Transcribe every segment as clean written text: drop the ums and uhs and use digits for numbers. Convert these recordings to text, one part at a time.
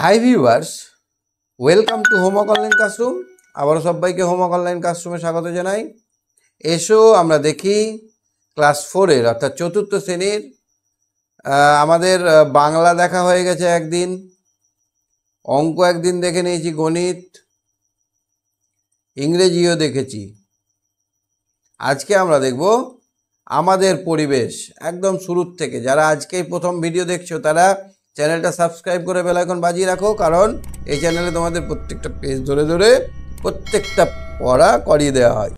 Hi viewers, welcome to homework online classroom. আবারও সবাইকে homework online ক্লাসরুমে স্বাগত জানাই। এসো আমরা দেখি ক্লাস 4-এর অর্থাৎ চতুর্থ শ্রেণীর আমাদের বাংলা দেখা হয়ে গেছে একদিন, অঙ্ক একদিন দেখে নিয়েছি, গণিত, ইংরেজিও দেখেছি। আজকে আমরা দেখব আমাদের পরিবেশ একদম শুরুর থেকে। যারা আজকেই প্রথম ভিডিও দেখছো তারা চ্যানেলটা সাবস্ক্রাইব করে বেল আইকন বাজিয়ে রাখো, কারণ এই চ্যানেলে তোমাদের প্রত্যেকটা পেজ ধরে ধরে প্রত্যেকটা পড়া করিয়ে দেওয়া হয়।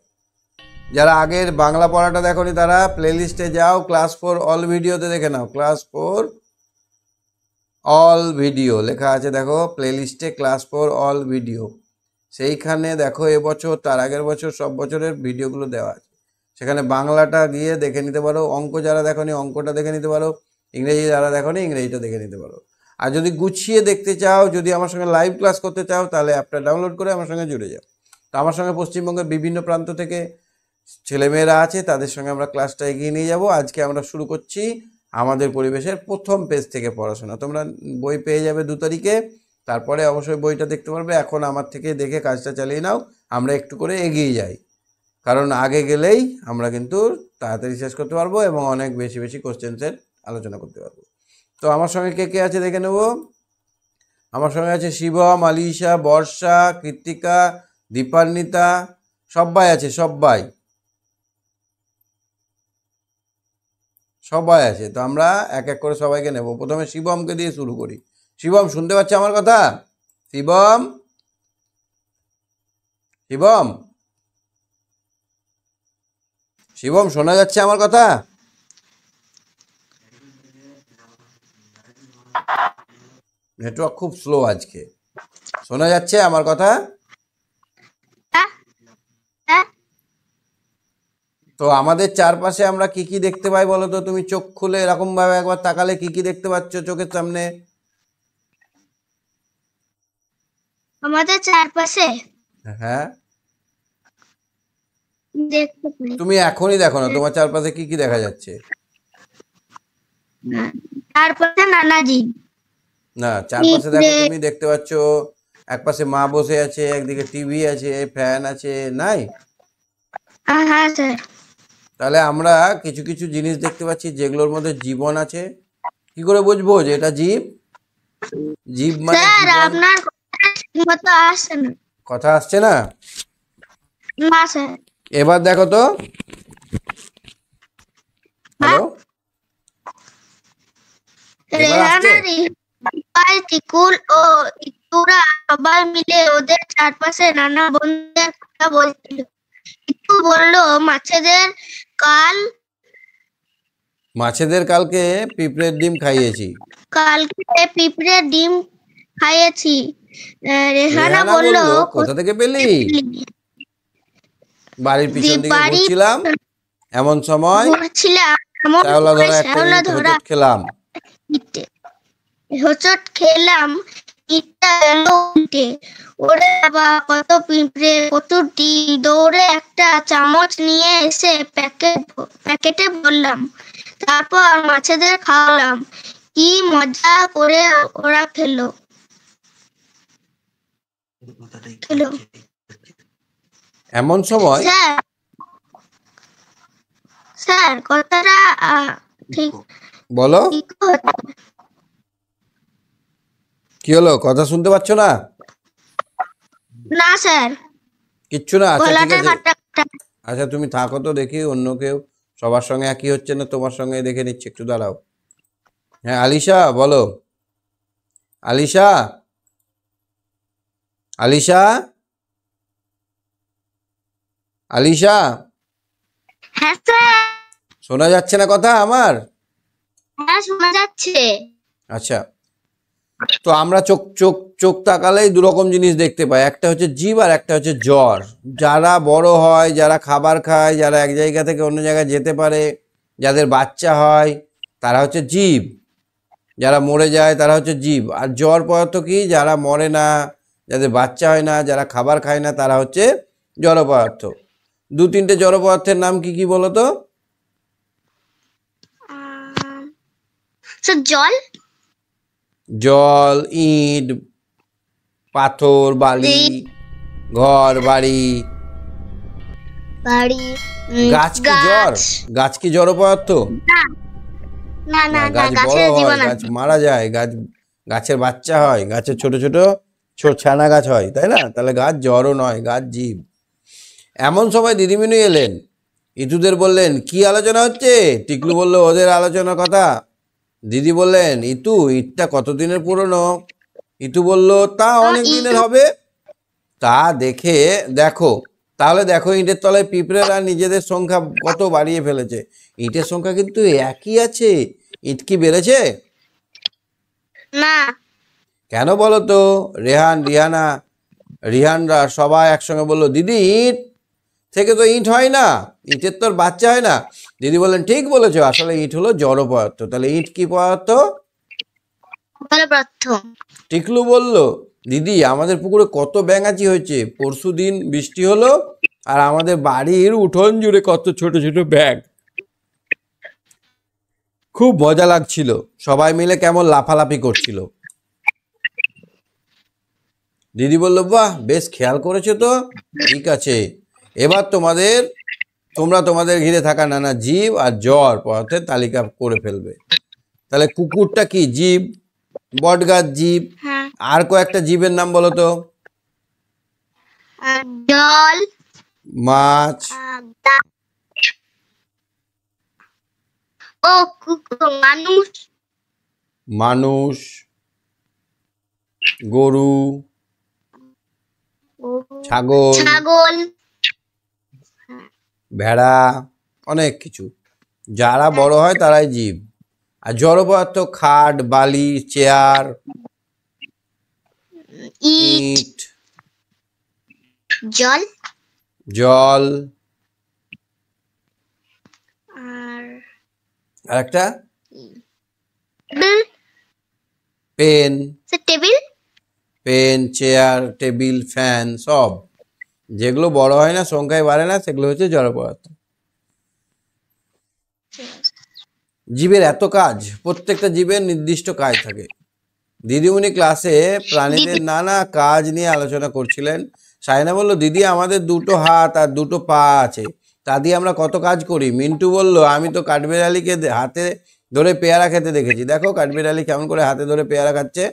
যারা আগের বাংলা পড়াটা দেখোনি তারা প্লেলিস্টে যাও, ক্লাস 4 অল ভিডিওতে দেখে নাও। ক্লাস 4 অল ভিডিও লেখা আছে, দেখো প্লেলিস্টে ক্লাস 4 অল ভিডিও। সেইখানে দেখো এবছর, তার আগের বছর, সব বছরের ভিডিওগুলো দেওয়া আছে। সেখানে বাংলাটা গিয়ে দেখে নিতে পারো, অঙ্ক যারা দেখোনি অঙ্কটা দেখে নিতে পারো, ইংরেজি যারা দেখোনি ইংরেজিটা দেখে নিতে পারো। আর যদি গুছিয়ে দেখতে চাও, যদি আমার সঙ্গে লাইভ ক্লাস করতে চাও, তাহলে অ্যাপটা ডাউনলোড করে আমার সঙ্গে জুড়ে যাও। তো আমার সঙ্গে পশ্চিমবঙ্গের বিভিন্ন প্রান্ত থেকে ছেলেমেয়েরা আছে, তাদের সঙ্গে আমরা ক্লাসটা এগিয়ে নিয়ে যাব। আজকে আমরা শুরু করছি আমাদের পরিবেশের প্রথম পেজ থেকে পড়াশোনা। তোমরা বই পেয়ে যাবে 2 তারিখে, তারপরে অবশ্যই বইটা দেখতে পারবে। এখন আমার থেকে দেখে কাজটা চালিয়ে নাও, আমরা একটু করে এগিয়ে যাই, কারণ আগে গেলেই আমরা কিন্তু তাড়াতাড়ি শেষ করতে পারবো এবং অনেক বেশি বেশি কোশ্চেন্সের আলোচনা করতে পারবো। তো আমার সঙ্গে কে কে আছে দেখে নেব। আমার সঙ্গে আছে শিবম, আলিশা, বর্ষা, কৃত্তিকা, দীপান্বিতা, সবাই আছে, সবাই আছে। তো আমরা এক এক করে সবাইকে নেব। প্রথমে শিবমকে দিয়ে শুরু করি। শিবম, শুনতে পাচ্ছে আমার কথা? শিবম, শিবম, শিবম, শোনা যাচ্ছে আমার কথা? নেটওয়ার্ক খুব স্লো আজকে। শোনা যাচ্ছে আমার কথা? তো আমাদের চারপাশে আমরা কি কি দেখতে পাই বলো তো? তুমি চোখ খুলে এরকম ভাবে একবার তাকালে কি কি দেখতে পাচ্ছ চোখের সামনে? আমাদের চারপাশে, হ্যাঁ, দেখতে পাই। তুমি এখনই দেখো না, তোমার চারপাশে কি কি দেখা যাচ্ছে? চারপাশে নানা জীব। না, চারপাশে দেখো, তুমি দেখতে পাচ্ছ একপাশে মা বসে আছে, একদিকে টিভি আছে, ফ্যান আছে, নাই? হ্যাঁ স্যার। তাহলে আমরা কিছু কিছু জিনিস দেখতে পাচ্ছি যেগুলোর মধ্যে জীবন আছে। কি করে বুঝবো যে এটা জীব? জীব মানে স্যার, জীবন। আপনার কথা আসছে না। কথা আসছে না? না স্যার। এবার দেখো তো। হ্যালো, এবার আসছে? টিকুল ও ইতুরা সবাই মিলে ওদের চারপাশে নানা বন্ধুদের কথা বলছিল। ইতু বলল, মাছেদের কালকে পিঁপড়ের ডিম খাইয়েছি। কালকে পিঁপড়ের ডিম খাইয়েছি। রেহানা বলল, কোথা থেকে পেলি? বাড়ির পিছন দিকে ঘুরছিলাম, এমন সময় শ্যাওলা ধরা একটা হোঁচট খেলাম। ইটটা গেল উল্টে। ওরে বাবা, কত পিঁপড়ে, প্রচুর ডিম! দৌড়ে একটা চামচ নিয়ে এসে প্যাকেটে ভরলাম। তারপর মাছেদের খাওয়ালাম। কি মজা করে ওরা খেলো। এমন সময় স্যার, কথাটা ঠিক বলো। কি হলো, কথা শুনতে পাচ্ছ না? না স্যার, কিচ্ছু না? আচ্ছা, ঠিক আছে। গলাটা আচ্ছা, তুমি থাকো তো, দেখি অন্য কেউ। সবার সঙ্গে একই হচ্ছে না, তোমার সঙ্গে দেখে নিচ্ছি, একটু দাঁড়াও। হ্যাঁ, আলিশা বলো। আলিশা, আলিশা, আলিশা, হ্যাঁ স্যার। শোনা যাচ্ছে না কথা আমার? হ্যাঁ, শোনা যাচ্ছে। আচ্ছা, তো আমরা চোখ চোখ চোখ তাকালেই 2 রকম জিনিস দেখতে পাই। একটা হচ্ছে জীব আর একটা হচ্ছে জ্বর। যারা বড় হয়, যারা খাবার খায়, যারা এক জায়গা থেকে অন্য জায়গায় যেতে পারে, যাদের বাচ্চা হয়, তারা হচ্ছে জীব। যারা মরে যায় তারা হচ্ছে জীব। আর জ্বর পদার্থ কি? যারা মরে না, যাদের বাচ্চা হয় না, যারা খাবার খায় না, তারা হচ্ছে জড় পদার্থ। 2-3টে জড় পদার্থের নাম কি কি বলো তো? জল, জল, ইট, পাথর, বালি, ঘর বাড়ি। বাড়ি, গাছ কি জড়? গাছ কি জড় পদার্থ? না না না না, না, গাছ বড় গাছের হয়, জীবন গাছ আছে। মারা যায়, গাছের বাচ্চা হয়, গাছের ছোট ছোট ছানা গাছ হয়, তাই না? তাহলে গাছ জড়ও নয়, গাছ জীব। এমন সময় দিদিমণি এলেন। ইতুদের বললেন, কি আলোচনা হচ্ছে? টিকলু বলল, ওদের আলোচনার কথা। দিদি বললেন, ইতু, ইটটা কতদিনের পুরনো? ইতু বলল, তা অনেক দিনের হবে। তা দেখো, তাহলে দেখো ইটের তলায় পিঁপড়েরা নিজেদের সংখ্যা কত বাড়িয়ে ফেলেছে। ইটের সংখ্যা কিন্তু একই আছে, ইট কি বেড়েছে? না, কেন বলো তো? রিহানরা সবাই একসঙ্গে বললো, দিদি, ইট থেকে তো ইট হয় না, ইটের তো আর বাচ্চা হয় না। দিদি বললেন, ঠিক বলেছো, আসলে ইট হলো জড় পদার্থ। তাহলে ইট কি পদার্থ? প্রথম। টিকলু বলল, দিদি, আমাদের পুকুরে কত ব্যাঙাচি হয়েছে, পরশুদিন বৃষ্টি হলো, আর আমাদের বাড়ির উঠোন জুড়ে কত ছোট ছোট ব্যাঙ। খুব মজা লাগছিল, সবাই মিলে কেমন লাফালাফি করছিল। দিদি বলল, বাহ, বেশ খেয়াল করেছো তো। ঠিক আছে, এবার তোমরা তোমাদের ঘিরে থাকা নানা জীব আর জড় পদার্থের তালিকা করে ফেলবে। তাহলে কুকুরটা কি জীব? বটগাছ জীব। হ্যাঁ, আর কয়েকটা জীবের নাম বলো তো। জল, মাছ, ও কুকুর, মানুষ, মানুষ, গরু, ছাগল, ছাগল, ভেড়া, অনেক কিছু। যারা বড় হয় তারাই জীব। আর জড় পদার্থ খাট, বালি, চেয়ার, ইট, ইট, জল, জল, আর একটা pen, table, chair, table, fan, সব যেগুলো বড় হয় না, সংখ্যায় বাড়ে না, সেগুলো হচ্ছে জড় পদার্থ। জীবের এত কাজ, প্রত্যেকটা জীবের নির্দিষ্ট কাজ থাকে। দিদিমণি ক্লাসে প্রাণীদের নানা কাজ নিয়ে আলোচনা করছিলেন। সাইনা বলল, দিদি, আমাদের দুটো হাত আর দুটো পা আছে, তা দিয়ে আমরা কত কাজ করি। মিন্টু বলল, আমি তো কাঠবিড়ালিকে হাতে ধরে পেয়ারা খেতে দেখেছি। দেখো কাঠবিড়ালি কেমন করে হাতে ধরে পেয়ারা খাচ্ছে।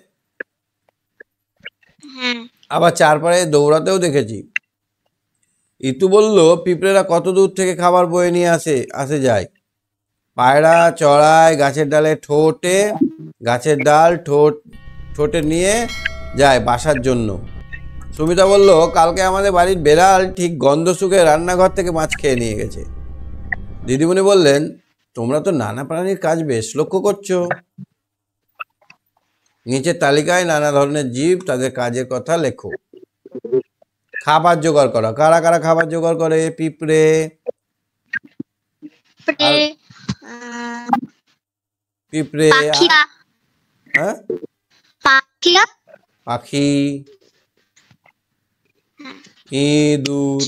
আবার চার পায়ে দৌড়াতেও দেখেছি। ইতু বলল, পিঁপড়েরা কত দূর থেকে খাবার বয়ে নিয়ে আসে যায়। পায়রা চড়ায় গাছের ডালে, গাছের ডাল ঠোঁটে নিয়ে যায় বাসার জন্য। সুমিতা বলল, কালকে আমাদের বাড়ির বেড়াল ঠিক গন্ধ শুকে রান্নাঘর থেকে মাছ খেয়ে নিয়ে গেছে। দিদিমণি বললেন, তোমরা তো নানা প্রাণীর কাজ বেশ লক্ষ্য করছো। নিচের তালিকায় নানা ধরনের জীব, তাদের কাজের কথা লেখো। খাবার জোগাড় করা, কারা কারা খাবার জোগাড় করে? পিঁপড়ে, হ্যাঁ, পাখি, ইঁদুর,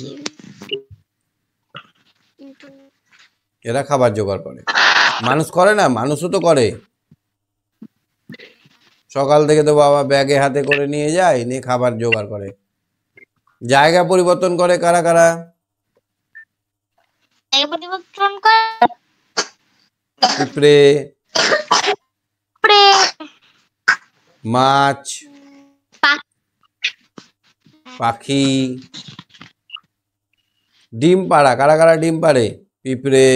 এরা খাবার জোগাড় করে। মানুষ করে না? মানুষও তো করে। সকাল থেকে তো বাবা ব্যাগে হাতে করে নিয়ে যায়, নিয়ে খাবার জোগাড় করে। জায়গা পরিবর্তন করে কারা কারা? পিঁপড়ে, মাছ, পাখি। ডিম পাড়া, কারা কারা ডিম পাড়ে? পিঁপড়ে,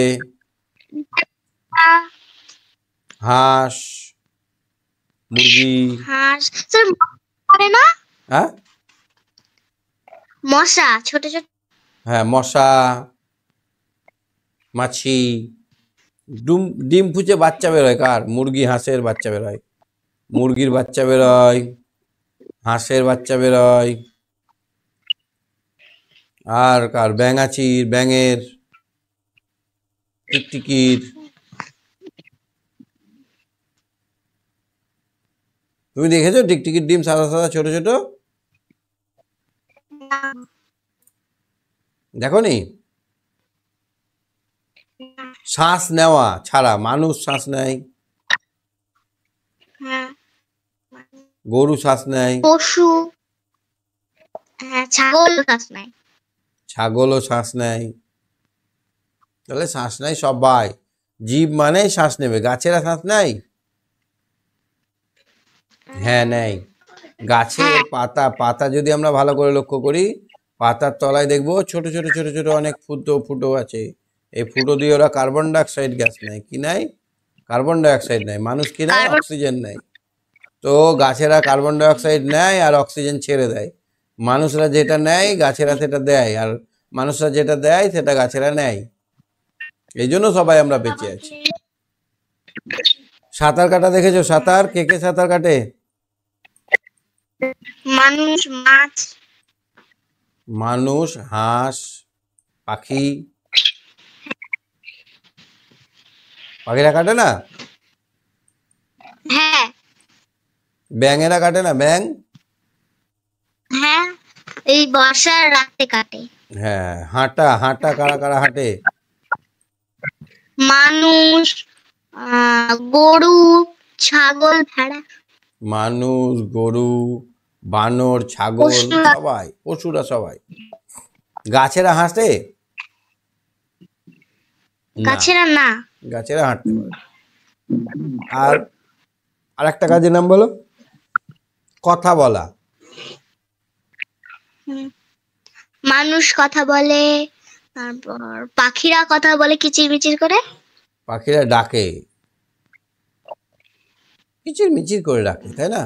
হাঁস, মুরগি, হ্যাঁ, মশা, ছোট ছোট, হ্যাঁ, মশা, মাছি। ডিম ফুচে বাচ্চা বেরোয় কার? মুরগি, হাঁসের বাচ্চা বেরোয়। মুরগির বাচ্চা বেরোয়, হাঁসের বাচ্চা বেরোয়, আর কার? ব্যাঙের, টিকটিকির। তুমি দেখেছো টিকটিকির ডিম সাদা সাদা ছোট ছোট? দেখোনি? শ্বাস নেওয়া ছাড়া মানুষ শ্বাস নেয়, গরু শ্বাস নেয়, পশু, হ্যাঁ, ছাগল শ্বাস নেয়। ছাগলও শ্বাস নেয়। তাহলে শ্বাস নেয় সবাই। জীব মানে শ্বাস নেবে। গাছেরা শ্বাস নেয়? হ্যাঁ, নেয়। গাছের পাতা পাতা যদি আমরা ভালো করে লক্ষ্য করি, পাতার তলায় দেখবো ছোট ছোট ছোট ছোট অনেক ফুটো ফুটো আছে। এই ফুটো দিয়ে ওরা কার্বন ডাইঅক্সাইড গ্যাস নেয়। কি নেয়? কার্বন ডাইঅক্সাইড নেয়। মানুষ কি নেয়? অক্সিজেন নেয়। তো গাছেরা কার্বন ডাইঅক্সাইড নেয় আর অক্সিজেন ছেড়ে দেয়। মানুষরা যেটা নেয় গাছেরা সেটা দেয়, আর মানুষরা যেটা দেয় সেটা গাছেরা নেয়। এই জন্য সবাই আমরা বেঁচে আছি। সাঁতার কাটা দেখেছো? সাঁতার কে কে সাঁতার কাটে? মানুষ, মাছ। মানুষ, হাঁস, পাখি। পাখিরা কাটে না? হ্যাঁ ব্যাঙেরা কাটে না? ব্যাঙ? হ্যাঁ, এই বর্ষার রাতে কাটে। হ্যাঁ। হাঁটা হাঁটা কারা কারা হাঁটে? মানুষ, গরু, ছাগল, ভেড়া। মানুষ, গরু, বানর, ছাগল, পশুরা। সবাই, পশুরা সবাই। গাছেরা হাঁটে না? গাছেরা না। গাছেরা হাঁটতে পারে। আর আরেকটা কাজের নাম বলো। কথা বলা। মানুষ কথা বলে, তারপর পাখিরা কথা বলে কিচিরমিচির করে। পাখিরা ডাকে, কিচির মিচির করে ডাকে, তাই না?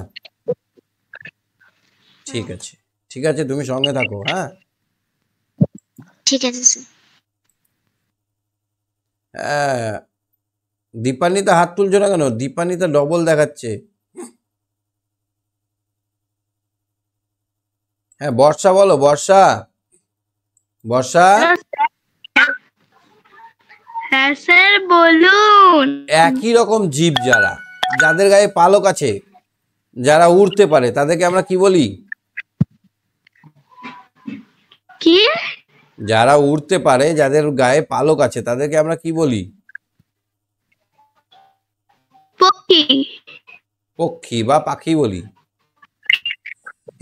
ঠিক আছে, ঠিক আছে, তুমি সঙ্গে থাকো। হ্যাঁ, ঠিক আছে স্যার। হ্যাঁ। দীপান্বিতা হাত তুলছো না কেন? দীপান্বিতা ডবল দেখাচ্ছে। হ্যাঁ, বর্ষা বলো। বর্ষা, বর্ষা। হ্যাঁ স্যার বলুন। একই রকম জীব যারা, যাদের গায়ে পালক আছে, যারা উড়তে পারে, তাদেরকে আমরা কি বলি? কি? যারা উড়তে পারে, যাদের গায়ে পালক আছে, তাদেরকে আমরা কি বলি? পক্ষী। পক্ষী বা পাখি বলি।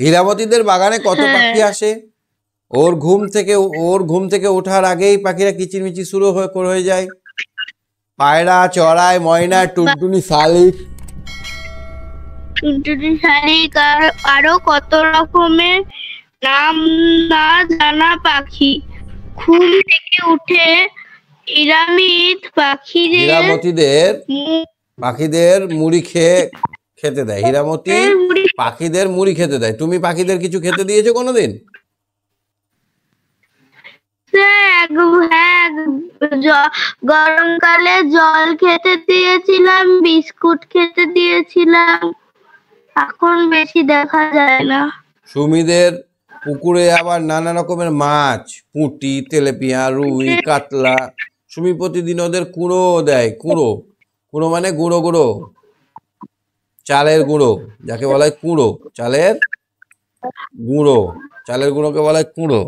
হীরাবতীদের বাগানে কত পাখি আসে? ওর ঘুম থেকে ওঠার আগেই পাখিরা কিচিরমিচির শুরু হয়ে যায়। পায়রা, চড়াই, ময়না, টুনটুনি, শালিক। টুনটুনি, শালিক আর আরো কত রকমের নাম না জানা পাখি। ঘুম থেকে উঠে পাখিদের মুড়ি খেতে দেয়। হীরামতি পাখিদের মুড়ি খেতে দেয়। তুমি পাখিদের কিছু খেতে দিয়েছো কোনোদিন? হ্যাঁ, গরমকালে জল খেতে দিয়েছিলাম, বিস্কুট খেতে দিয়েছিলাম। এখন বেশি দেখা যায় না। সুমিদের পুকুরে আবার নানা রকমের মাছ, পুঁটি, তেলেপিয়া, রুই, কাতলা। সুমি প্রতিদিন ওদের কুঁড়ো দেয়। কুঁড়ো, কুঁড়ো মানে গুঁড়ো গুঁড়ো, চালের গুঁড়ো, যাকে বলা হয় কুঁড়ো। চালের গুঁড়ো, চালের গুঁড়োকে বলা হয় কুঁড়ো,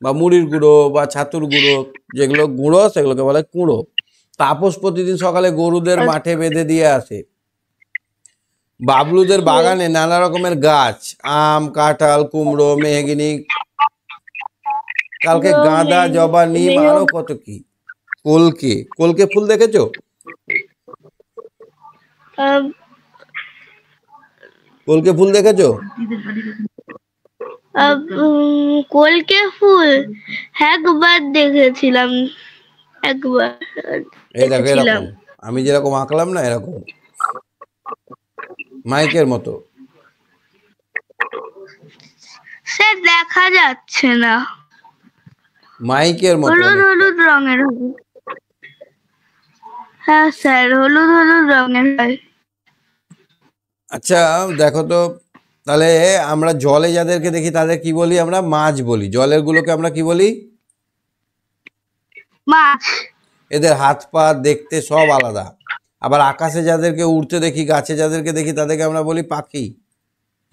বা মুড়ির গুঁড়ো বা ছাতুর গুঁড়ো, যেগুলো গুঁড়ো সেগুলোকে বলা হয় কুঁড়ো। তাপস প্রতিদিন সকালে গরুদের মাঠে বেঁধে দিয়ে আসে। বাবলুদের বাগানে নানা রকমের গাছ, আম, কাঁঠাল, কুমড়ো, মেহগিনি, কালকে গাঁদা, জবা, নিম, আরো কত কি। কলকে ফুল দেখেছো? কলকে ফুল দেখেছো? কলকে ফুল একবার দেখেছিলাম। এই দেখো, এরকম আমি যেরকম আঁকলাম না, এরকম মাইকের মতো। স্যার দেখা যাচ্ছে না। মাইকের মতো। হলুদ হলুদ রঙের হবে। হ্যাঁ স্যার, হলুদ হলুদ রঙের হয়। আচ্ছা দেখো তো, তাহলে আমরা জলে যাদেরকে দেখি তাদের কি বলি? আমরা মাছ বলি। জলের গুলোকে আমরা কি বলি? মাছ। এদের হাত পা দেখতে সব আলাদা। আবার আকাশে যাদেরকে উড়তে দেখি, গাছে যাদেরকে দেখি, তাদেরকে আমরা বলি পাখি।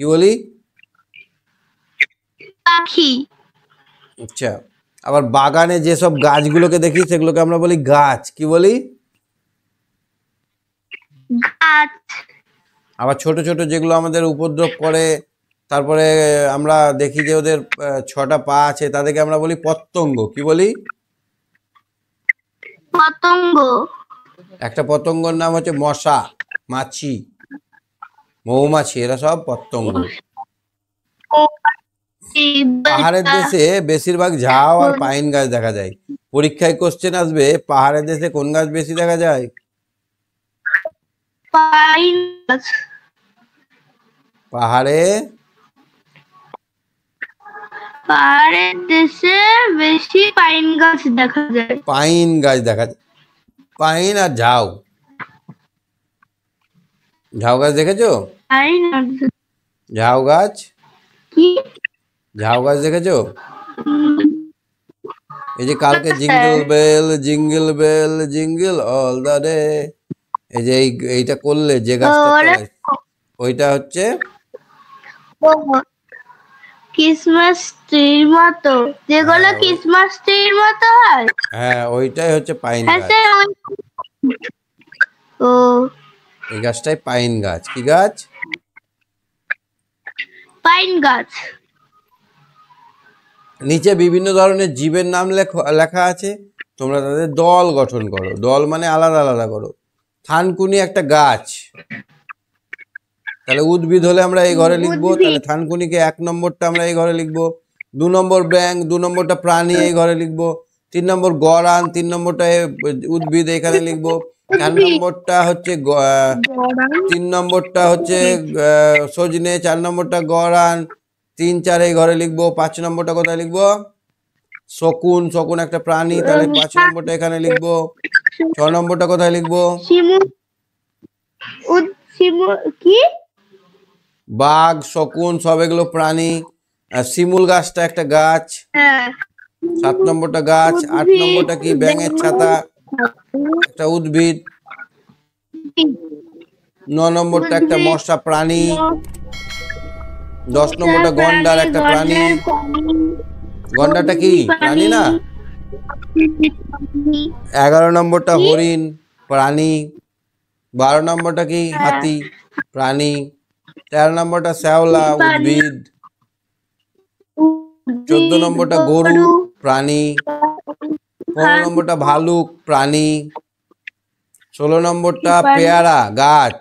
কি বলি? পাখি। আচ্ছা, আবার বাগানে যেসব গাছগুলোকে দেখি সেগুলোকে আমরা বলি গাছ। কি বলি? গাছ। আবার ছোট ছোট যেগুলো আমাদের উপদ্রব করে, তারপরে আমরা দেখি যে ওদের 6টা পা আছে, তাদেরকে আমরা বলি পতঙ্গ। কি বলি? পতঙ্গ। একটা পতঙ্গর নাম হচ্ছে মশা, মাছি, মৌমাছি, এরা সব পতঙ্গ। পাহাড়ের দেশে বেশিরভাগ ঝাউ আর পাইন গাছ দেখা যায়। পরীক্ষায় কোশ্চেন আসবে, পাহাড়ের দেশে কোন গাছ বেশি দেখা যায়? পাইন গাছ। পাহাড়ের দেশে বেশি পাইন গাছ দেখা যায়। পাইন গাছ দেখা যায়, পাইন আর ঝাউ। ঝাউ গাছ দেখেছো? পাইন ঝাউ গাছ, কি? ঝাউ গাছ দেখেছো? এই যে কালকে jingle bell jingle all the day, এই যে এইটা করলে যে গাছটা, ওইটা হচ্ছে ক্রিসমাস ট্রির মতো, যেগুলো ক্রিসমাস ট্রির মতো হয়। হ্যাঁ, ওইটাই হচ্ছে পাইন গাছ। ও, এই গাছটাই পাইন গাছ। কি গাছ? পাইন গাছ। নিচে বিভিন্ন ধরনের জীবের নাম লেখা আছে, তোমরা তাদের দল গঠন করো। দল মানে আলাদা আলাদা করো। থানকুনি একটা গাছ, তাহলে উদ্ভিদ হলে আমরা এই ঘরে লিখবো, তাহলে থানকুনিকে 1 নম্বরটা আমরা এই ঘরে লিখবো। 2 নম্বর ব্যাঙ, 2 নম্বরটা প্রাণী এই ঘরে লিখবো। 3 নম্বর গরান, 3 নম্বরটা উদ্ভিদ এখানে লিখবো। 4 নম্বরটা হচ্ছে 3 নম্বরটা হচ্ছে সজনে, 4 নম্বরটা গরান, 3, 4 এই ঘরে লিখবো। 5 নম্বরটা কোথায় লিখবো? শকুন, শকুন একটা প্রাণী, তাহলে 5 নম্বরটা এখানে লিখবো। 6 নম্বরটা কোথায় লিখবো? কি? বাঘ, শকুন সব এগুলো প্রাণী। আর শিমুল গাছটা একটা গাছ। 7 নম্বরটা গাছ। 8 নম্বরটা কি? ব্যাঙের ছাতা, একটা উদ্ভিদ। 9 নম্বরটা একটা মশা, প্রাণী। 10 নম্বরটা গন্ডার, একটা প্রাণী। গন্ডারটা কি? প্রাণী না? 11 নম্বরটা হরিণ, প্রাণী। 12 নম্বরটা কি? হাতি, প্রাণী। 13 নম্বরটা শ্যাওলা, উদ্ভিদ। 14 নম্বরটা গরু, প্রাণী। 15 নম্বরটা ভালুক, প্রাণী। 16 নম্বরটা পেয়ারা, গাছ।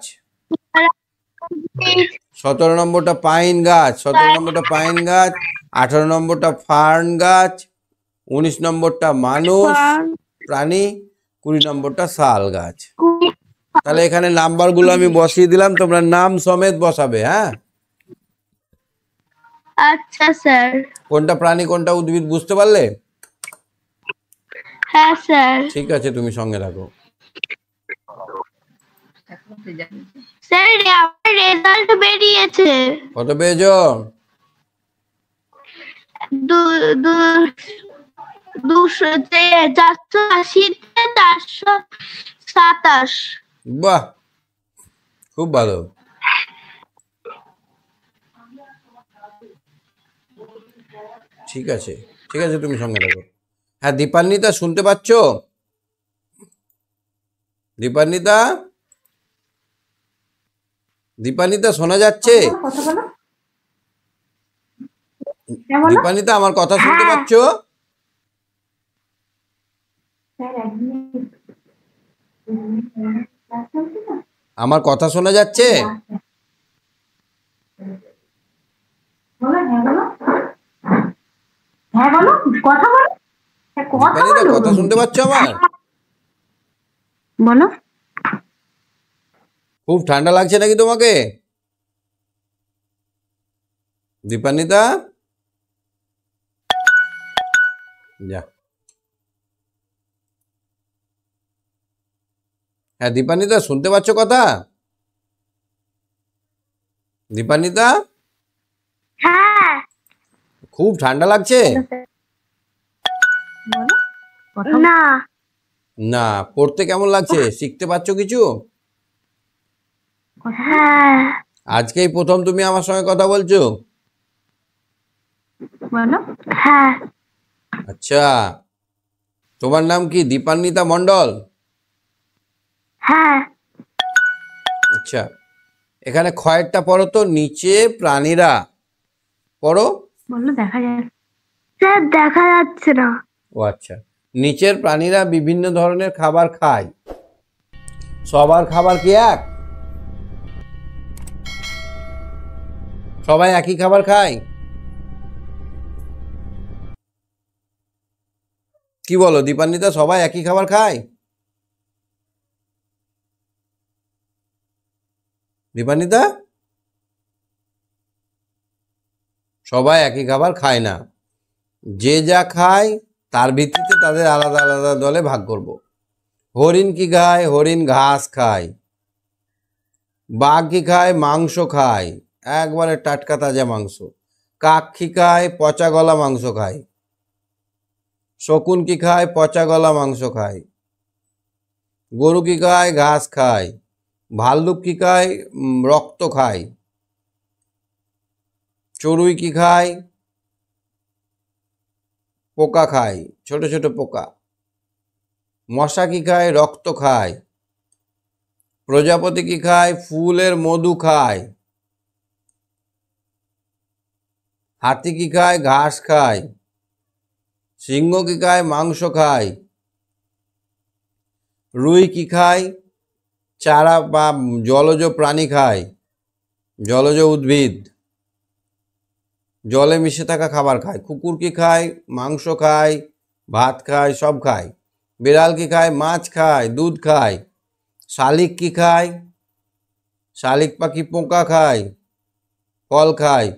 17 নম্বরটা পাইন গাছ, 17 নম্বরটা পাইন গাছ। 18 নম্বরটা ফার্ন গাছ। 19 নম্বরটা মানুষ, প্রাণী। 20 নম্বরটা শাল গাছ। তাহলে এখানে নাম্বারগুলো আমি বসিয়ে দিলাম, তোমরা নাম সমেত বসাবে। হ্যাঁ, আচ্ছা স্যার। কোনটা প্রাণী কোনটা উদ্ভিদ বুঝতে পারলে? হ্যাঁ স্যার। ঠিক আছে, তুমি সঙ্গে রাখো। স্যার, আমার রেজাল্ট বেরিয়েছে। কত পেয়েছো? 480-তে 427। বাহ, খুব ভালো। ঠিক আছে, ঠিক আছে, তুমি সঙ্গে রাখো। হ্যাঁ, দীপান্বিতা শুনতে পাচ্ছ? দীপান্বিতা, দীপান্বিতা শোনা যাচ্ছে? দীপান্বিতা, আমার কথা শুনতে পাচ্ছ? আমার কথা শোনা যাচ্ছে? দীপান্বিতা, কথা শুনতে পাচ্ছ আমার? বলো। খুব ঠান্ডা লাগছে নাকি তোমাকে? দীপান্বিতা, যা। হ্যাঁ দীপান্বিতা, শুনতে পাচ্ছ কথা? দীপান্বিতা, হ্যাঁ। খুব ঠান্ডা লাগছে? না। না, পড়তে কেমন লাগছে? শিখতে পারছো কিছু? হ্যাঁ। আজকেই প্রথম তুমি আমার সঙ্গে কথা বলছো? বলো। হ্যাঁ। আচ্ছা, তোমার নাম কি? দীপান্বিতা মণ্ডল? হ্যাঁ। আচ্ছা, এখানে খয়েরটা পড়ো তো। নিচে প্রাণীরা, পড়ো। বললো দেখা যাচ্ছে স্যার, দেখা যাচ্ছে না। ও আচ্ছা, নিচের প্রাণীরা বিভিন্ন ধরনের খাবার খায়, সবার খাবার কি এক? সবাই একই খাবার খায়? কি বলো দীপান্বিতা, সবাই একই খাবার খায়? দীপান্বিতা, সবাই একই খাবার খায় না। যে যা খায় তার ভিত্তিতে তাদের আলাদা আলাদা দলে ভাগ করব। হরিণ কি খায়? হরিণ ঘাস খায়। বাঘ কি খায়? মাংস খায়, একবারে টাটকা তাজা মাংস। কাক কি খায়? পচা গলা মাংস খায়। শকুন কি খায়? পচা গলা মাংস খায়। গরু কি খায়? ঘাস খায়। ভাল্লুক কি খায়? রক্ত খায়। চড়ুই কি খায়? পোকা খায়, ছোট ছোট পোকা। মশা কি খায়? রক্ত খায়। প্রজাপতি কি খায়? ফুলের মধু খায়। হাতি কি খায়? ঘাস খায়। সিংহ কি খায়? মাংস খায়। রুই কি খায়? চারা বা জলজ প্রাণী খায়, জলজ উদ্ভিদ, জলে মিশে থাকা খাবার খায়। কুকুর কি খায়? মাংস খায়, ভাত খায়, সব খায়। বিড়াল কি খায়? মাছ খায়, দুধ খায়। শালিক কি খায়? শালিক পাখি পোকা খায়, ফল খায়।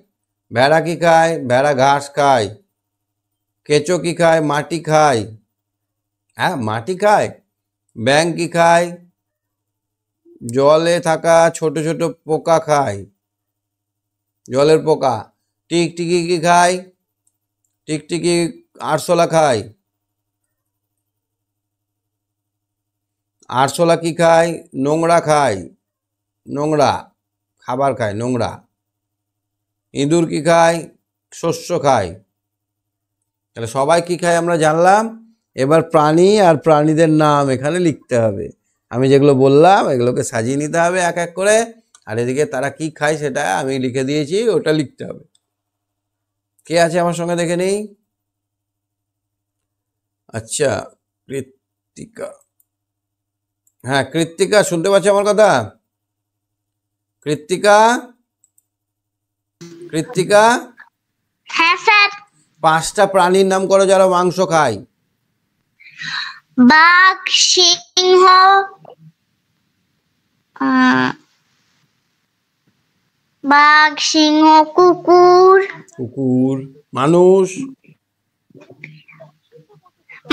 ভেড়া কি খায়? ভেড়া ঘাস খায়। কেঁচো কি খায়? মাটি খায়, হ্যাঁ মাটি খায়। ব্যাঙ কি খায়? জলে থাকা ছোট ছোট পোকা খায়, জলের পোকা। টিকটিকি কি খায়? টিকটিকি আরশোলা খায়। আরশোলা কি খায়? নোংরা খায়, নোংরা খাবার খায়, নোংরা। ইঁদুর কি খায়? শস্য খায়। তাহলে সবাই কি খায় আমরা জানলাম। এবার প্রাণী আর প্রাণীদের নাম এখানে লিখতে হবে। আমি যেগুলো বললাম এগুলোকে সাজিয়ে নিতে হবে এক এক করে, আর এদিকে তারা কি খায় সেটা আমি লিখে দিয়েছি, ওটা লিখতে হবে। কে আছে আমার সঙ্গে দেখে নেই। আচ্ছা, কৃত্তিকা, হ্যাঁ কৃত্তিকা শুনতে পাচ্ছ আমার কথা? কৃত্তিকা, কৃত্তিকা, হ্যাঁ স্যার। 5টা প্রাণীর নাম করো যারা মাংস খায়। বাঘ, সিংহ, বাঘ, সিংহ, কুকুর, কুকুর। মানুষ,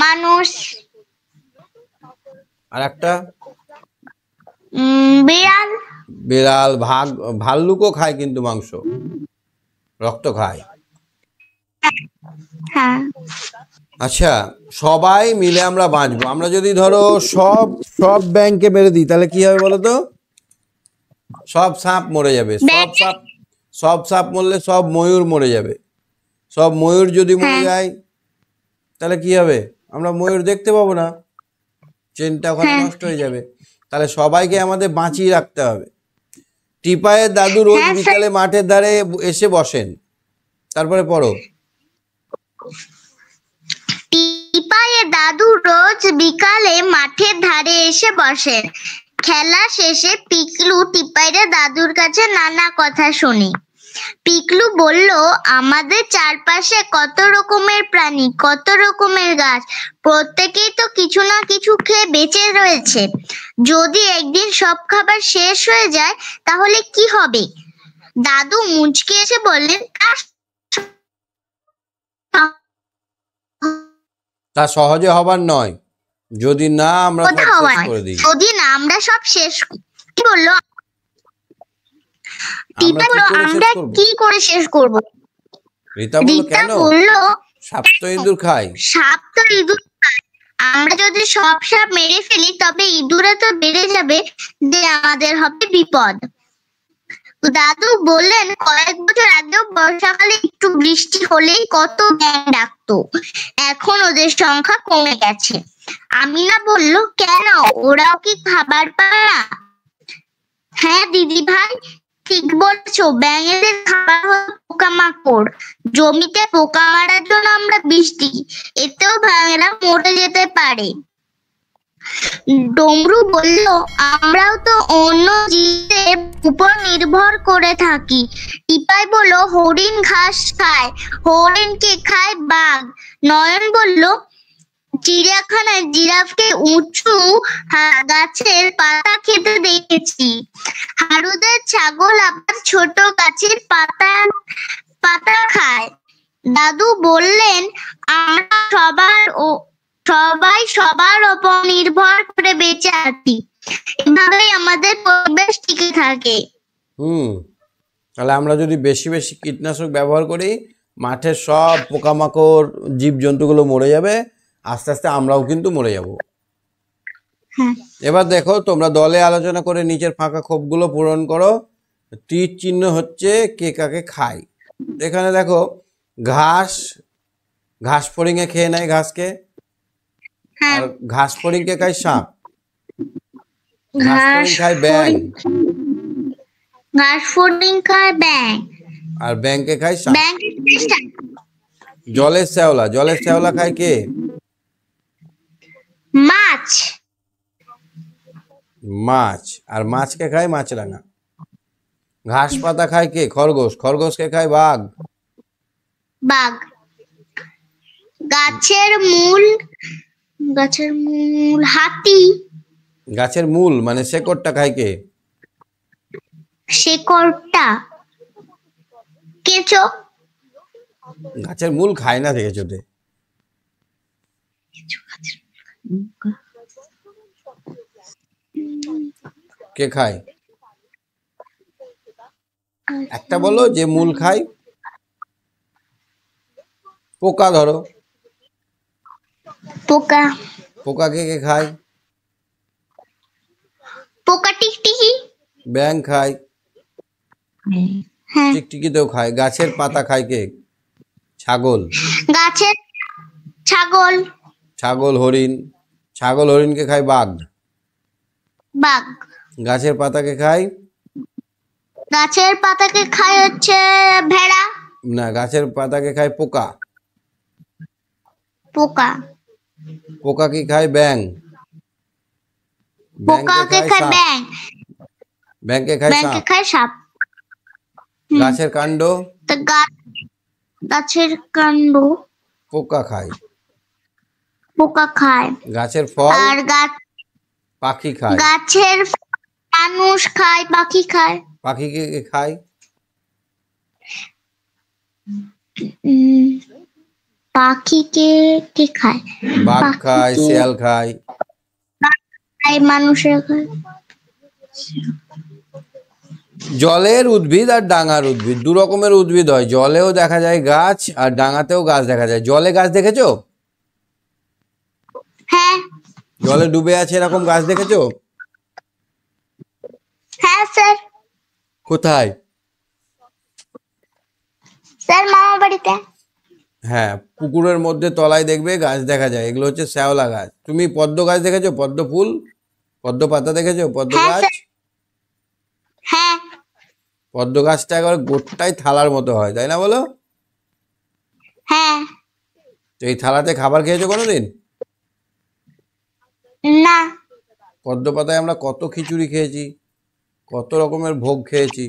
মানুষ, আর একটা বিড়াল, বিড়াল। ভাল্লুকও খায় কিন্তু মাংস, রক্ত খায়। হ্যাঁ। আচ্ছা, সবাই মিলে আমরা বাঁচবো। আমরা যদি ধরো সব সব ব্যাংকে মেরে দিই তাহলে কি হবে বলো তো? সব সাপ মরে যাবে। সব সাপ মরলে সব ময়ূর মরে যাবে। সব ময়ূর যদি মরে যায় তাহলে কি হবে? আমরা ময়ূর দেখতে পাবো না, চেনটা ওখানে নষ্ট হয়ে যাবে। তাহলে সবাইকে আমাদের বাঁচিয়ে রাখতে হবে। টিপাইয়ের দাদু রোজ বিকালে মাঠের ধারে এসে বসেন। তারপরে পড়ো। টিপাইয়ের দাদু রোজ বিকালে মাঠের ধারে এসে বসেন। খেলা শেষে পিকলু টিপাইয়ের দাদুর কাছে নানা কথা শোনে। পিকলু বলল, আমাদের চারপাশে কত রকমের প্রাণী, কত রকমের গাছ, প্রত্যেকেই তো কিছু না কিছু খেয়ে বেঁচে রয়েছে। যদি একদিন সব খাবার শেষ হয়ে যায় তাহলে কি হবে? দাদু মুচকে এসে বললেন, তা সহজে হবার নয়, যদি না আমরা সব শেষ করে দিই। যদি না আমরা সব শেষ, কি বললো? আমরা কি করে শেষ করব? রীতা বলল, কেন? সাপ তো ইঁদুর খায়। সাপ তো ইঁদুর খায়। আমরা যদি সব সাপ মেরে ফেলি তবে ইঁদুরে তো বেড়ে যাবে, যে আমাদের হবে বিপদ। দাদু বললেন, কয়েক বছর আগেও বর্ষাকালে একটু বৃষ্টি হলেই কত ব্যাঙ ডাকতো, এখন ওদের সংখ্যা কমে গেছে। আমিনা বলল, কেন, ওরাও কি খাবার পায় না? হ্যাঁ দিদি ভাই, ঠিক বলছো, ব্যাঙেদের খাবার হলো পোকামাকড়। জমিতে পোকা মারার জন্য আমরা বিষ দিই, এতেও ব্যাঙেরা মরে যেতে পারে। ডমরু বলল, আমরাও তো অন্য জীবের উপর নির্ভর করে থাকি। টিপাই বলল, হরিণ ঘাস খায়, হরিণকে খায় বাঘ। নয়ন বলল, চিড়িয়াখানায় জিরাফকে উঁচু গাছের পাতা খেতে দেখেছি। হারুদের ছাগল আবার ছোট গাছের পাতা পাতা খায়। দাদু বললেন, আমরা সবাই সবার উপর নির্ভর করে বেঁচে আছি, এভাবেই আমাদের পরিবেশ টিকে থাকে। তাহলে আমরা যদি বেশি বেশি কীটনাশক ব্যবহার করি, মাঠের সব পোকামাকড় জীবজন্তুগুলো মরে যাবে, আস্তে আস্তে আমরাও কিন্তু মরে যাব। এবার দেখো, তোমরা দলে আলোচনা করে নিচের ফাঁকা খোপগুলো পূরণ করো। তীর চিহ্ন হচ্ছে কে কাকে খায়। এখানে দেখো, ঘাস ফড়িংয়ে খেয়ে নেয় ঘাসকে, আর ঘাস ফড়িংকে খায় সাপ। ঘাস ফড়িং খায় ব্যাঙ, ঘাস ফড়িং খায় ব্যাঙ, আর ব্যাঙকে খায় সাপ। জলের শ্যাওলা খায় কে? মাছ, আর মাছকে খায় মাছরাঙা। ঘাস পাতা খায় কে? খরগোশকে খায় বাঘ। গাছের মূল হাতি। গাছের মূল মানে শেকড়টা খায় কে? কেঁচো। গাছের মূল খায় না দেখেছো? কে খায়? একটা বলো যে মূল খায়। পোকা ধরো। পোকা কে খায়? পোকা টিকটিকি। ব্যাঙ খায়, টিকটিকিতেও খায়। গাছের পাতা খায় কে? ছাগল। হরিণকে খায় বাঘ। গাছের পাতাকে খায় হচ্ছে ভেড়া। না, গাছের পাতাকে খায় পোকা। পোকা কি খায়? ব্যাঙ। ব্যাঙকে খায় সাপ। গাছের কাণ্ড পোকা খায়। গাছের ফল পাখি খায়। গাছের মানুষ খায়, পাখি খায়। পাখি কে খায়? কে খায়? বাঘ খায়, শিয়াল খায়, মানুষের খায়। জলের উদ্ভিদ আর ডাঙার উদ্ভিদ দু রকমের উদ্ভিদ হয়। জলেও দেখা যায় গাছ, আর ডাঙাতেও গাছ দেখা যায়। জলে গাছ দেখেছো? হ্যাঁ। জলে ডুবে আছে এরকম গাছ দেখেছো? হ্যাঁ স্যার। কোথায়? স্যার, মামা বাড়িতে। হ্যাঁ, পুকুরের মধ্যে তলায় দেখবে গাছ দেখা যায়। এগুলো হচ্ছে শ্যাওলা গাছ। তুমি পদ্ম গাছ দেখেছো? পদ্ম ফুল, পদ্ম পাতা দেখেছো? পদ্ম গাছ। হ্যাঁ। পদ্ম গাছটা একবার গোটাই থালার মতো হয়, তাই না বলো? হ্যাঁ। তো এই থালাতে খাবার খেয়েছো কোনোদিন? না। পদ্ম পাতায় আমরা কত খিচুড়ি খেয়েছি, কত রকমের ভোগ খেয়েছি।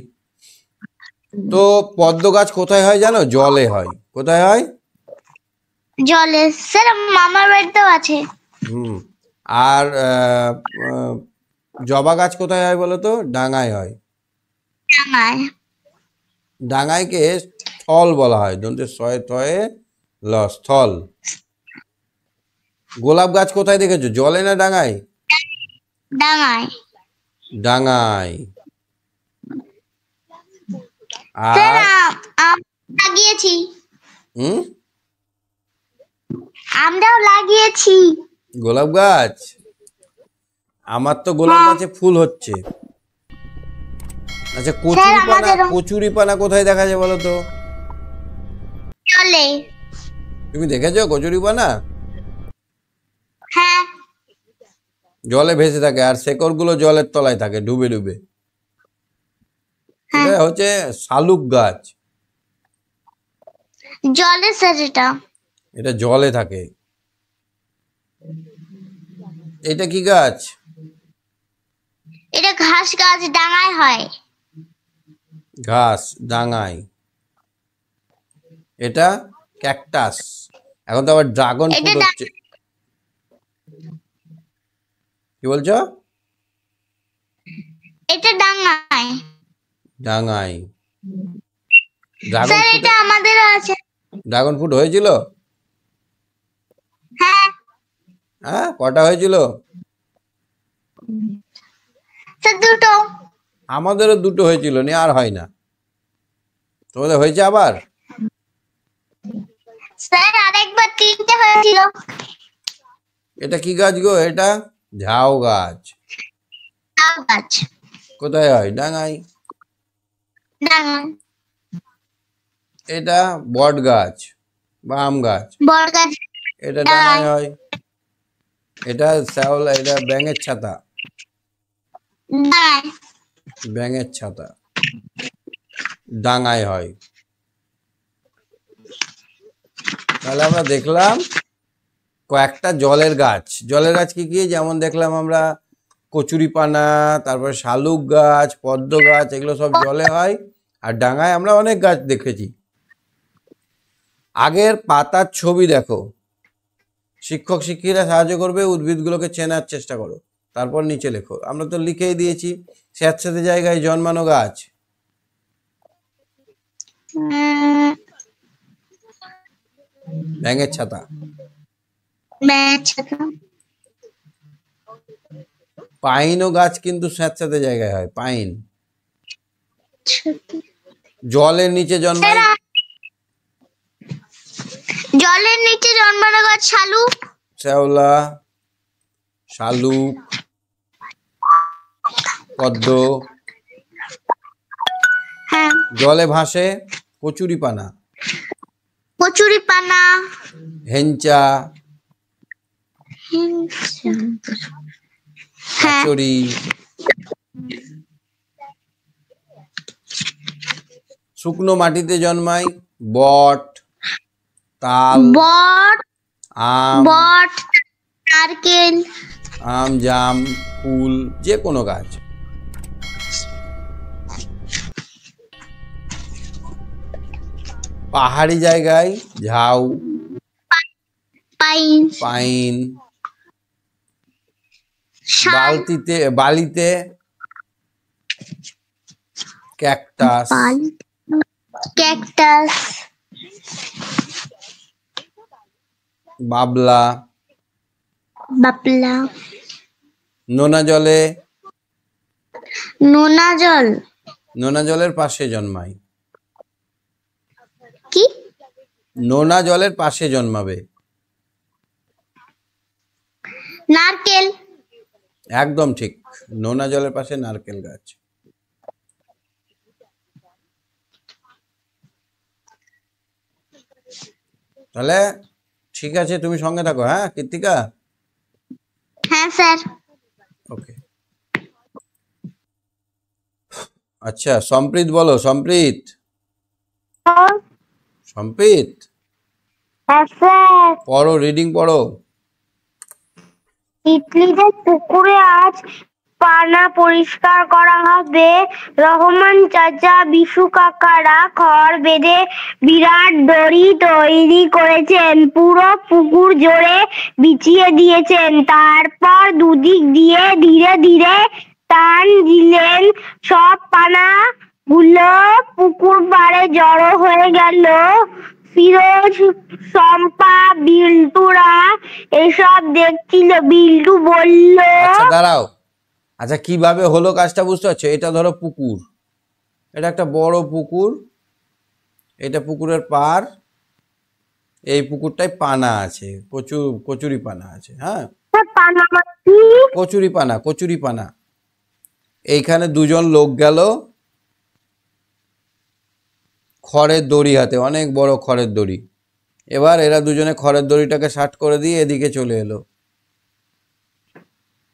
তো পদ্ম গাছ কোথায় হয় জানো? জলে হয়। কোথায় হয়? জলে। স্যার, মামার বাড়িতেও আছে। আর জবা গাছ কোথায় হয় বলো তো? ডাঙায় হয়। ডাঙায়কে স্থল বলা হয়, দন্তের শয়ে তয়ে ল, স্থল। গোলাপ গাছ কোথায় দেখেছো? জলে না ডাঙায়? ডাঙায়। আর আমরাও লাগিয়েছি গোলাপ গাছ। আমার তো গোলাপ গাছে ফুল হচ্ছে। আচ্ছা, কচুরিপানা কোথায় দেখা যায় বলো তো? জলে। তুমি দেখেছো কচুরিপানা? হ্যাঁ। জলে ভেসে থাকে, আর শেকড় গুলো জলের তলায় থাকে ডুবে ডুবে। এটা হচ্ছে শালুক গাছ। জলে স্যার এটা। এটা জলে থাকে। এটা কি গাছ? এটা ঘাস গাছ, ডাঙায় হয়। ঘাস ডাঙায়। এটা ক্যাকটাস। এখন তো আবার ড্রাগন এটা ফ্রুট হচ্ছে। কি বলছো? এটা ডাঙায়। ডাঙায়। ড্রাগন স্যার ফ্রুট, এটা আমাদের আছে। ড্রাগন ফ্রুট হয়েছিল? হ্যাঁ হ্যাঁ, কটা হয়েছিল? স্যার দুটো। আমাদেরও দুটো হয়েছিল, নিয়ে আর হয় না। তোমাদের হয়েছে আবার? স্যার আরেকবার তিনটে হয়েছিল। এটা কি গাছ গো? এটা ঝাউ গাছ। তাও গাছ কোথায় হয়? ডাঙায়। ডাঙায়। এটা বট গাছ বা আম গাছ। বড় গাছ এটা ডাঙায় হয়। এটা শ্যাওলা, এটা ব্যাঙের ছাতা। ডাঙায়। ব্যাঙের ছাতা ডাঙায় হয়। তাহলে আমরা দেখলাম কয়েকটা জলের গাছ। জলের গাছ কি কি? যেমন দেখলাম আমরা কচুরিপানা, তারপর শালুক গাছ, পদ্ম গাছ, এগুলো সব জলে হয়। আর ডাঙায় আমরা অনেক গাছ দেখেছি। আগের পাতার ছবি দেখো, শিক্ষক শিক্ষিকা সাহায্য করবে, উদ্ভিদগুলোকে চেনার চেষ্টা করো, তারপর নিচে লেখো। আমরা তো লিখেই দিয়েছি। স্যাঁতস্যাঁতে জায়গায় জন্মানো গাছ। ব্যাঙের ছাতা। পাইনও গাছ কিন্তু স্যাঁতস্যাঁতে জায়গায় হয়। পাইন জলের নিচে জন্মায়। জলের নিচে জন্মানো গাছ শালুক। শ্যাওলা, শালুক, পদ্ম। হ্যাঁ জলে ভাসে কচুরিপানা, কচুরিপানা, হেঞ্চা, হ্যাঁ কাচুরি। শুকনো মাটিতে জন্মায় বট, তাল, বট, আম, বট, নারকেল, আম, জাম, কুল, যে কোনো গাছ। পাহাড়ি জায়গায় ঝাউ, পাইন, পাইন। শাল, বালিতে ক্যাকটাস, ক্যাকটাস, বাবলা। বাপলা। নোনা জলে, নোনা জল। নোনা জলের পাশে জন্মায়। কি? নোনা জলের পাশে জন্মাবে। নারকেল। একদম ঠিক, নোনা জলের পাশে নারকেল গাছ। তাহলে ঠিক আছে, তুমি সঙ্গে থাকো। হ্যাঁ কৃত্তিকা? হ্যাঁ স্যার। ওকে। আচ্ছা সম্প্রীত বলো। সম্প্রীত, সম্প্রীত হ্যাঁ স্যার। পড়ো, রিডিং পড়ো। ইডলিদের পুকুরে আজ পানা পরিষ্কার করা হবে। রহমান চাচা, বিশু কাকারা খড় বেঁধে বিরাট দড়ি তৈরি করেছেন। পুরো পুকুর জোরে বিছিয়ে দিয়েছেন। তারপর দুদিক দিয়ে ধীরে ধীরে টান দিলেন। সব পানা গুলো পুকুর পাড়ে জড়ো হয়ে গেল। ফিরোজ, শম্পা, বিল্টুরা এসব দেখছিল। বিল্টু বলল, আচ্ছা দাঁড়াও। আচ্ছা কিভাবে হলো কাজটা বুঝতে পারছো? এটা ধরো পুকুর, এটা একটা বড় পুকুর, এটা পুকুরের পার। এই পুকুরটায় পানা আছে, প্রচুর কচুরি পানা আছে। হ্যাঁ, কচুরি পানা, কচুরি পানা। এইখানে দুজন লোক গেল খড়ের দড়ি হাতে, অনেক বড় খড়ের দড়ি। এবার এরা দুজনে খড়ের দড়িটাকে শার্ট করে দিয়ে এদিকে চলে এলো।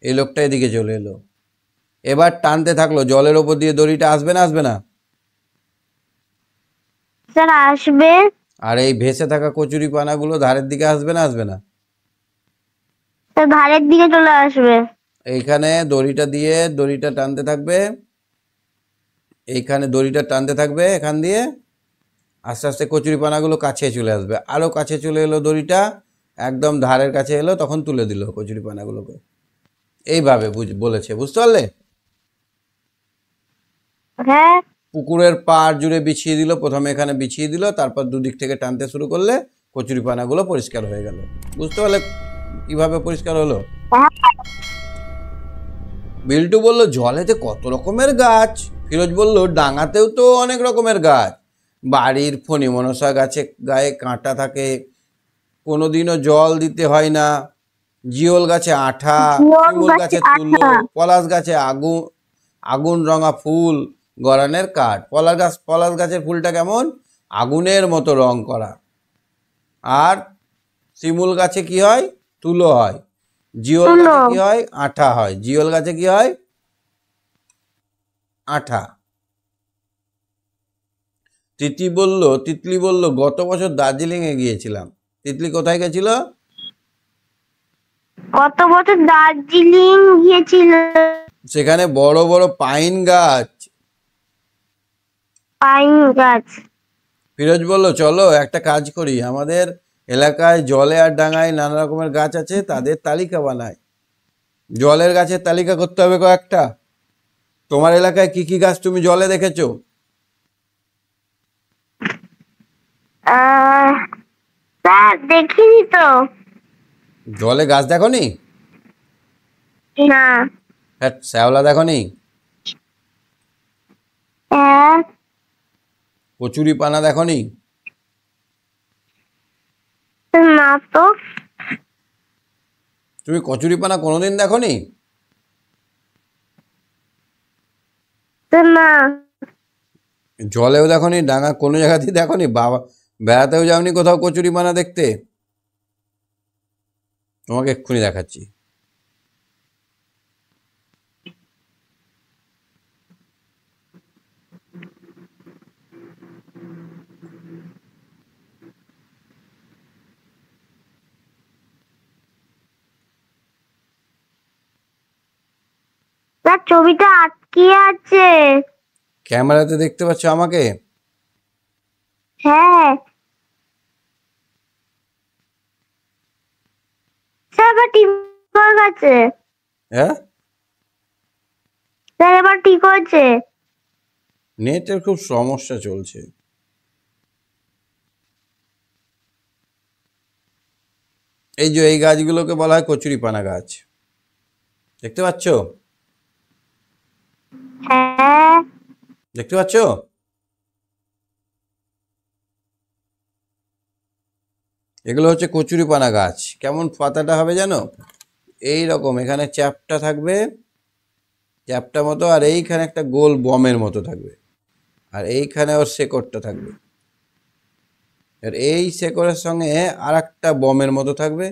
এই লোকটা এদিকে চলে এলো। এবার টানতে থাকলো। জলের ওপর দিয়ে দড়িটা আসবে না? আসবে না? স্যার আসবে। আর এই ভেসে থাকা কচুরি পানাগুলো ধারের দিকে আসবে না আসবে না? স্যার ধারের দিকে চলে আসবে। এইখানে দড়িটা দিয়ে দড়িটা টানতে থাকবে, এইখানে দড়িটা টানতে থাকবে এখান দিয়ে, আস্তে আস্তে কচুরি পানাগুলো কাছে চলে আসবে, আরও কাছে চলে এলো দড়িটা, একদম ধারের কাছে এলো, তখন তুলে দিল কচুরি পানাগুলোকে। এইভাবে বলেছে, বুঝতে পারলে? হ্যাঁ পুকুরের পাড় জুড়ে বিছিয়ে দিল, প্রথমে এখানে বিছিয়ে দিল, তারপর দুদিক থেকে টানতে শুরু করলে কচুরি পানাগুলো পরিষ্কার হয়ে গেল। বুঝতে পারলে কিভাবে পরিষ্কার হলো? হ্যাঁ। বিল্টু বলল জলেতে কত রকমের গাছ, ফিরোজ বলল ডাঙাতেও তো অনেক রকমের গাছ, বাড়ির ফণি মনসা গাছে গায়ে কাঁটা থাকে, কোনোদিনও জল দিতে হয় না, জিওল গাছে আঠা, শিমুল গাছে তুলো, পলাশ গাছে আগুন আগুন রঙা ফুল, গরানের কাঠ। পলাশ গাছের ফুলটা কেমন? আগুনের মতো রং করা। আর শিমুল গাছে কি হয়? তুলো হয়। জিওল গাছে কি হয়? আঠা হয়। জিওল গাছে কি হয়? আঠা। তিতলি বলল গত বছর দার্জিলিং এ গিয়েছিলাম। তিতলি কোথায় গেছিল? গত বছর দার্জিলিং গিয়েছিল। সেখানে বড় বড় পাইন গাছ। পাইন গাছ। ফিরোজ বলল চলো একটা কাজ করি, আমাদের এলাকায় জলে আর ডাঙায় নানা রকমের গাছ আছে, তাদের তালিকা বানাই। জলের গাছের তালিকা করতে হবে কয়েকটা। তোমার এলাকায় কি কি গাছ তুমি জলে দেখেছো? স্যার দেখিনি তো। জলে গাছ দেখোনি? না। হ্যাঁ, শ্যাওলা দেখোনি? হ্যাঁ। কচুরি পানা দেখোনি? না তো। তুমি কচুরি পানা কোনোদিন দেখোনি? না। জলেও দেখোনি, ডাঙা কোনো জায়গাতেই দেখোনি? বাবা বেড়াতেও যাওনি কোথাও কচুরি পানা দেখতে? তোমাকে এক্ষুনি দেখাচ্ছি। স্যার ছবিটা আটকে আছে। ক্যামেরাতে দেখতে পাচ্ছ আমাকে? হ্যাঁ। স্যার এবার ঠিক হয়ে গেছে। হ্যাঁ, স্যার এবার ঠিক হয়েছে। নেটের খুব সমস্যা চলছে। এই যে এই গাছগুলোকে বলা হয় কচুরি পানা গাছ, দেখতে পাচ্ছ? হ্যাঁ। দেখতে পাচ্ছ? এগুলো হচ্ছে কচুরি পানা গাছ। কেমন পাতাটা হবে জানো? এই রকম, এখানে চ্যাপটা থাকবে, চ্যাপটা মতো, আর এইখানে একটা গোল বমের মতো থাকবে, আর এইখানে ওর শেকড়টা থাকবে, আর এই শেকড়ের সঙ্গে আর একটা বমের মতো থাকবে,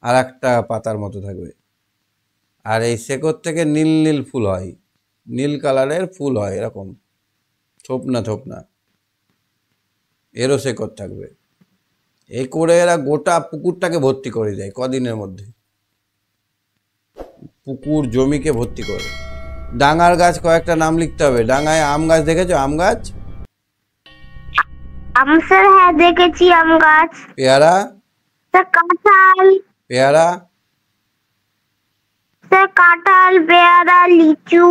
আর একটা পাতার মতো থাকবে, আর এই শেকড় থেকে নীল নীল ফুল হয়, নীল কালারের ফুল হয়, এরকম থোপনা থোপনা, এরও শেকড় থাকবে। এই করে এরা গোটা পুকুরটাকে ভর্তি করে দেয় কদিনের মধ্যে, পুকুর জমিকে ভর্তি করে। ডাঙার গাছ কয়েকটা নাম লিখতে হবে। ডাঙায় আম গাছ দেখেছো? আম গাছ। স্যার হ্যাঁ দেখেছি আম গাছ। পেয়ারা। স্যার কাঁঠাল। পেয়ারা। স্যার কাঁঠাল, পেয়ারা, লিচু।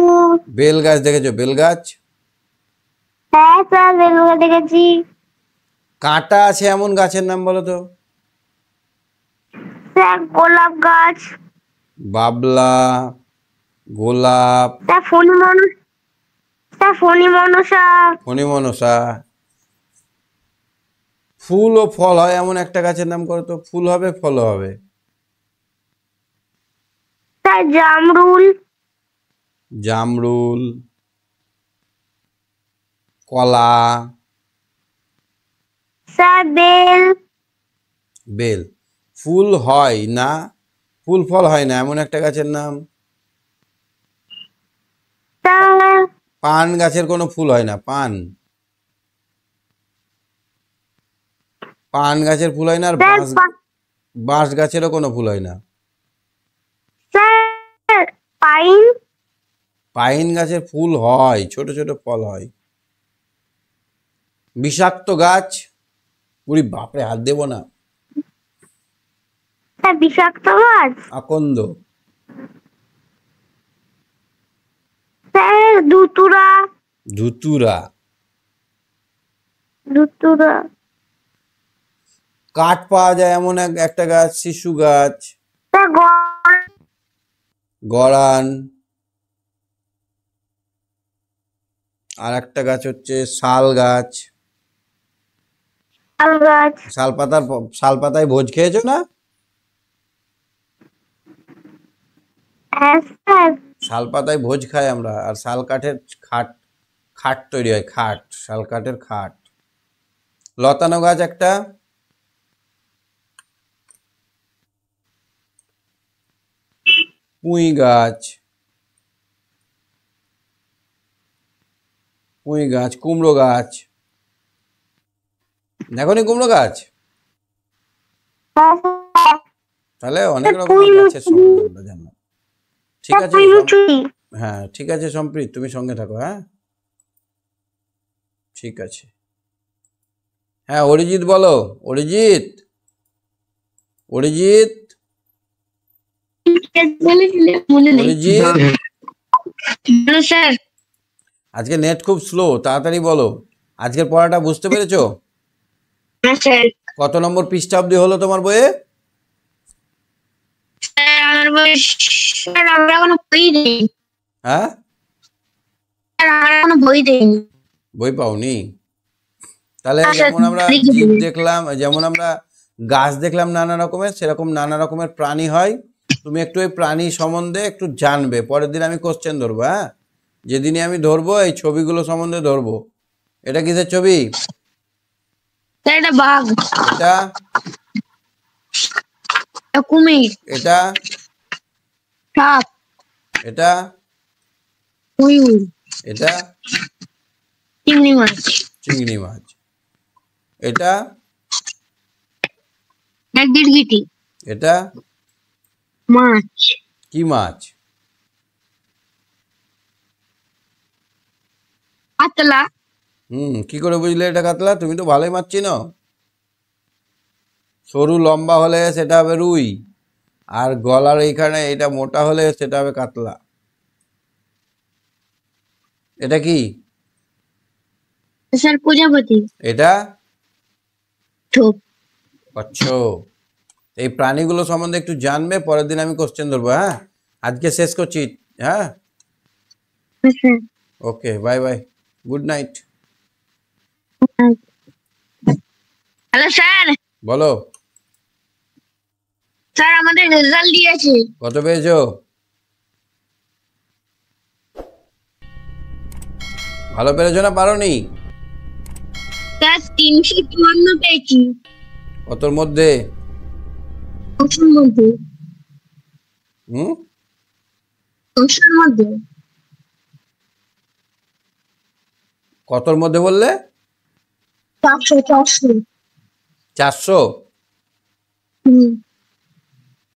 বেল গাছ দেখেছো? বেল গাছ। হ্যাঁ স্যার বেলুন দেখেছি। কাঁটা আছে এমন গাছের নাম বলো তো? স্যার গোলাপ গাছ। বাবলা, গোলাপ, স্যার ফণিমনসা। ফণিমনসা। ফুল ও ফল হয় এমন একটা গাছের নাম করো তো, ফুল হবে ফল হবে। স্যার জামরুল। জামরুল, কলা। Sir bell. বেল। ফুল হয় না, ফুল ফল হয় না এমন একটা গাছের নাম? স্যার পান গাছের কোনো ফুল হয় না, পান। পান গাছের ফুল হয় না, আর স্যার বাঁশ গাছেরও কোনো ফুল হয় না। Sir pine. পাইন গাছের ফুল হয়, ছোট ছোট ফল হয়। বিষাক্ত গাছ, উরি বাপরে, হাত দেবো না। স্যার বিষাক্ত গাছ। আকন্দ। স্যার ধুতুরা। ধুতুরা। ধুতুরা। কাঠ পাওয়া যায় এমন একটা গাছ, শিশু গাছ। স্যার গড়ান। আর একটা গাছ হচ্ছে শাল গাছ। শাল গাছ। শাল পাতায় ভোজ খেয়েছো না? হ্যাঁ স্যার। শাল পাতায় ভোজ খাই আমরা, আর শাল কাঠের খাট, খাট তৈরি হয়, খাট, শাল কাঠের খাট। লতানো গাছ একটা। পুঁই গাছ। পুঁই গাছ, কুমড়ো গাছ। দেখো নি কুমড়ো গাছ? হ্যাঁ, স্যার। তাহলে অনেক স্যার, রকমের গাছের সম্বন্ধে আমরা জানলাম। ঠিক স্যার, আছে পুইলুচুরি। হ্যাঁ ঠিক আছে সম্প্রীত, তুমি সঙ্গে থাকো। হ্যাঁ ঠিক আছে। হ্যাঁ অরিজিৎ বলো। অরিজিৎ, অরিজিৎ, অরিজিৎ। Hello sir. আজকে নেট খুব স্লো, তাড়াতাড়ি বলো। আজকের পড়াটা বুঝতে পেরেছো? হ্যাঁ স্যার। কত নম্বর পৃষ্ঠা অব্দি হলো তোমার বইয়ে? স্যার আমার বয়স, স্যার আমরা এখনো বই দেইনি। হ্যাঁ স্যার আমরা এখনো বই দেইনি। বই পাওনি? তাহলে হ্যাঁ, স্যার, যেমন আমরা লিখে জীব দেবেন। দেখলাম, যেমন আমরা গাছ দেখলাম নানা রকমের, সেরকম নানা রকমের প্রাণী হয়। তুমি একটু এই প্রাণী সম্বন্ধে একটু জানবে। পরের দিন আমি কোশ্চেন ধরবো। হ্যাঁ যেদিনই আমি ধরবো এই ছবিগুলো সম্বন্ধে ধরবো। এটা কিসের ছবি? স্যার এটা বাঘ। এটা, এটা কুমির। এটা, সাপ। এটা, ময়ূর। এটা চিংড়ি মাছ। চিংড়ি মাছ। এটা, এক গিরগিটি। এটা মাছ। কি মাছ? কাতলা। কি করে বুঝলে এটা কাতলা? তুমি তো ভালোই মাছ চিনো। সরু লম্বা হলে সেটা হবে রুই, আর গলার এইখানে এটা মোটা হলে সেটা হবে কাতলা। এটা কি? স্যার প্রজাপতি। এটা ঠোপ। কচ্ছপ। এই প্রাণীগুলো সম্বন্ধে একটু জানবে, পরের দিন আমি কোশ্চেন ধরবো। হ্যাঁ আজকে শেষ করছি। হ্যাঁ okay, bye bye, good night. Hello sir. বলো। স্যার আমাদের রেজাল্ট দিয়েছে। কত পেয়েছো? ভালো পেরেছো না পারোনি? স্যার 354 পেয়েছি। কতর মধ্যে? 200-র মধ্যে। হুম 200-র মধ্যে। কতর মধ্যে বললে? 400। 400। হুম।